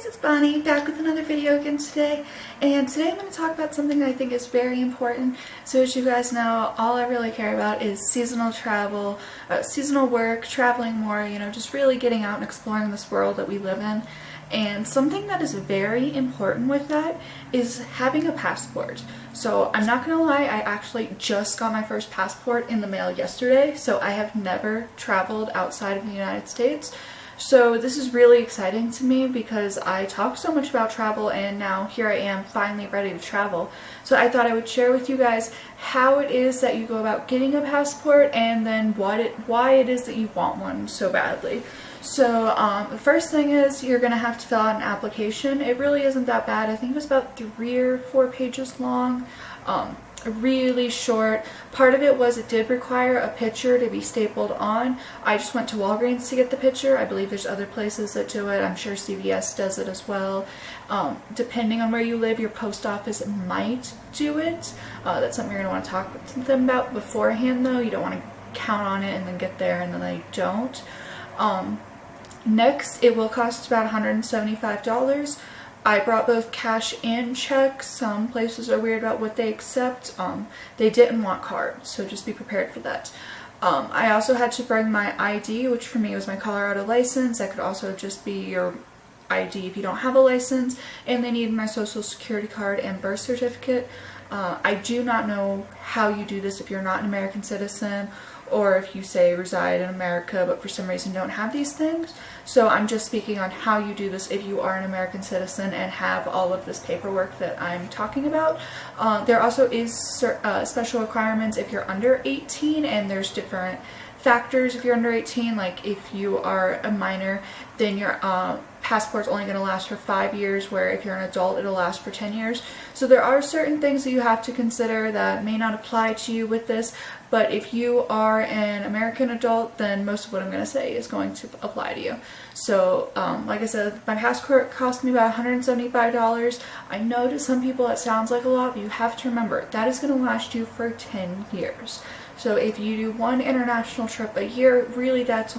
it's Bonnie back with another video again today, and today I'm going to talk about something that I think is very important. So as you guys know, all I really care about is seasonal travel, seasonal work, traveling more, just really getting out and exploring this world that we live in. And something that is very important with that is having a passport. So I'm not gonna lie, I actually just got my first passport in the mail yesterday, so I have never traveled outside of the United States. So this is really exciting to me because I talk so much about travel, and now here I am finally ready to travel. So I thought I would share with you guys how it is that you go about getting a passport, and then why it is that you want one so badly. So the first thing is you're going to have to fill out an application. It really isn't that bad. I think it was about 3 or 4 pages long. Really short. Part of it was it did require a picture to be stapled on. I just went to Walgreens to get the picture. I believe there's other places that do it. I'm sure CVS does it as well. Depending on where you live, your post office might do it. That's something you're going to want to talk to them about beforehand though. You don't want to count on it and then get there and then they don't. Next, it will cost about $175. I brought both cash and checks. Some places are weird about what they accept. They didn't want cards, so just be prepared for that. I also had to bring my ID, which for me was my Colorado license. That could also just be your ID if you don't have a license. And they needed my social security card and birth certificate. I do not know how you do this if you're not an American citizen, or if you say reside in America but for some reason don't have these things. So I'm just speaking on how you do this if you are an American citizen and have all of this paperwork that I'm talking about. There also is special requirements if you're under 18, and there's different factors if you're under 18. Like if you are a minor, then your passport's only going to last for 5 years, where if you're an adult it'll last for 10 years. So there are certain things that you have to consider that may not apply to you with this, but if you are an American adult, then most of what I'm going to say is going to apply to you. So like I said, my passport cost me about $175. I know to some people that sounds like a lot, but you have to remember that is going to last you for 10 years. So if you do one international trip a year, really that's...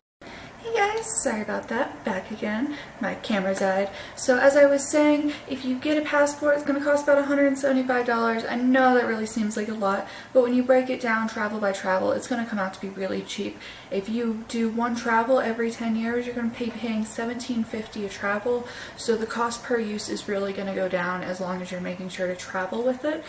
Hey guys, sorry about that, back again. My camera died. So as I was saying, if you get a passport, it's going to cost about $175. I know that really seems like a lot, but when you break it down travel by travel, it's going to come out to be really cheap. If you do one travel every 10 years, you're going to be paying $17.50 a travel, so the cost per use is really going to go down as long as you're making sure to travel with it.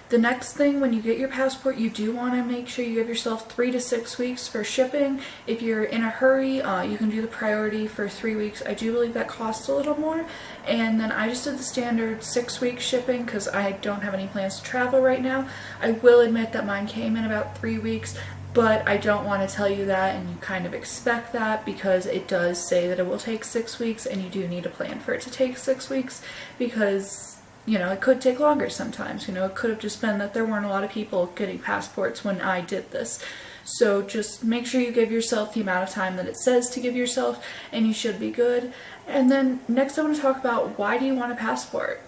The next thing, when you get your passport, you do want to make sure you give yourself 3 to 6 weeks for shipping. If you're in a hurry, you can do the priority for 3 weeks. I do believe that costs a little more. And then I just did the standard 6-week shipping because I don't have any plans to travel right now. I will admit that mine came in about 3 weeks, but I don't want to tell you that and you kind of expect that, because it does say that it will take 6 weeks, and you do need a plan for it to take 6 weeks, because it could take longer sometimes. It could have just been that there weren't a lot of people getting passports when I did this. So just make sure you give yourself the amount of time that it says to give yourself, and you should be good. And then next I want to talk about, why do you want a passport?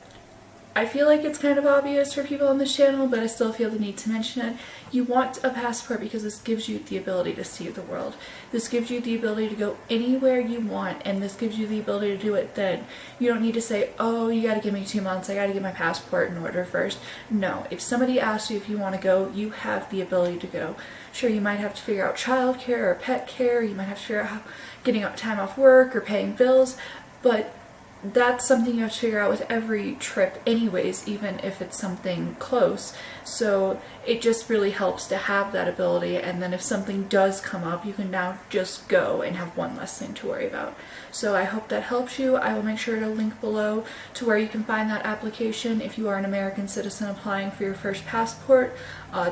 I feel like it's kind of obvious for people on this channel, but I still feel the need to mention it. You want a passport because this gives you the ability to see the world. This gives you the ability to go anywhere you want, and this gives you the ability to do it then. You don't need to say, oh, you gotta give me 2 months, I gotta get my passport in order first. No, if somebody asks you if you want to go, you have the ability to go. Sure, you might have to figure out childcare or pet care, you might have to figure out how getting time off work or paying bills, but that's something you have to figure out with every trip anyways, even if it's something close. So it just really helps to have that ability, and then if something does come up, you can now just go and have one less thing to worry about. So I hope that helps you. I will make sure to link below to where you can find that application if you are an American citizen applying for your first passport.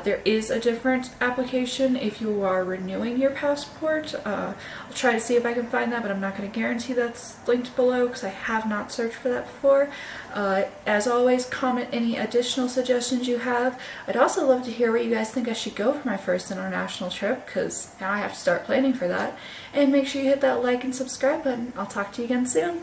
There is a different application if you are renewing your passport. I'll try to see if I can find that, but I'm not going to guarantee that's linked below because I have not searched for that before. As always, comment any additional suggestions you have. I'd also love to hear where you guys think I should go for my first international trip, because now I have to start planning for that. And make sure you hit that like and subscribe button. I'll talk to you again soon.